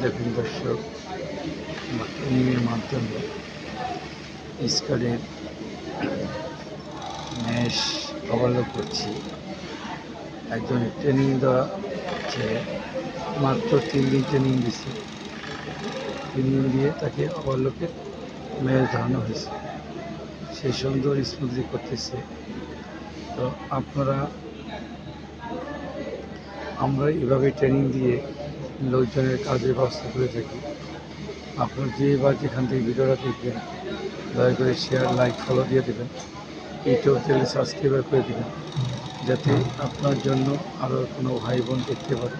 দেখুন দর্শক, ট্রেনিংয়ের মাধ্যমে স্কার্টের ম্যাশ ওভারলোড করছি। একজন ট্রেনিং দেওয়া ছেলে মাত্র 3 দিন ট্রেনিং দিচ্ছে। 3 দিন দিয়ে তাকে ওভারলোকের ম্যাশ ধরানো হয়েছে। সে সুন্দর স্মুথলি করতেছে। তো আমরা এভাবে ট্রেনিং দিয়ে লোকজনের কাজের ব্যবস্থা করে থাকি। আপনারা যে বা যেখান থেকে ভিডিওটা দেখবেন দয়া করে শেয়ার, লাইক, ফলো দিয়ে দেবেন। ইউটিউব চ্যানেল সাবস্ক্রাইব করে দেবেন, যাতে আপনার জন্য আরও কোনো ভাই বোন দেখতে পারে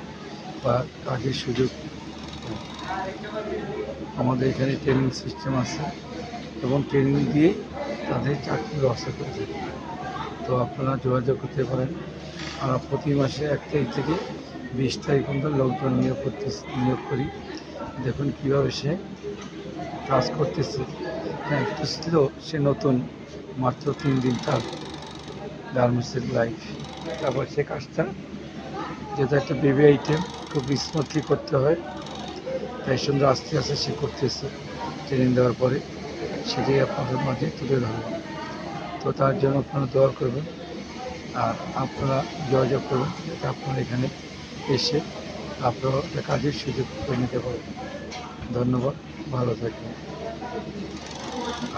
বা কাজের সুযোগ। আমাদের এখানে ট্রেনিং সিস্টেম আছে এবং ট্রেনিং দিয়ে তাদের চাকরির ব্যবস্থা করে থাকি। তো আপনারা যোগাযোগ করতে পারেন। আমরা প্রতি মাসে 1 তারিখ থেকে 20 তারিখ পর্যন্ত লোকজন নিয়োগ করি। দেখুন কীভাবে সে কাজ করতেছে। হ্যাঁ, একটু স্লো, সে নতুন, মাত্র 3 দিন তার গার্মেন্টসের লাইফ। তারপর সে কাজটা, যেটা একটা বেবি আইটেম, খুব স্মুথলি করতে হয়, তাই সুন্দর আস্তে আস্তে সে করতেছে। ট্রেনিং দেওয়ার পরে সেটাই আপনাদের মাঝে তুলে ধরবেন। তো তার জন্য আপনারা দোয়া করবেন আর আপনারা যোগাযোগ করবেন, যাতে আপনারা এখানে এসে আপনারা একটা কাজের সুযোগ করে নিতে পারেন। ধন্যবাদ, ভালো থাকবেন।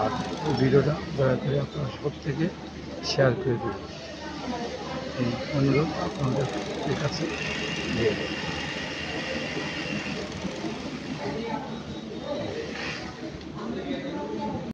আর এই ভিডিওটা দয়া করে আপনারা প্রত্যেকে শেয়ার করে দেবেন, এই অনুরোধ আপনাদের কাছে দিয়ে দেবেন।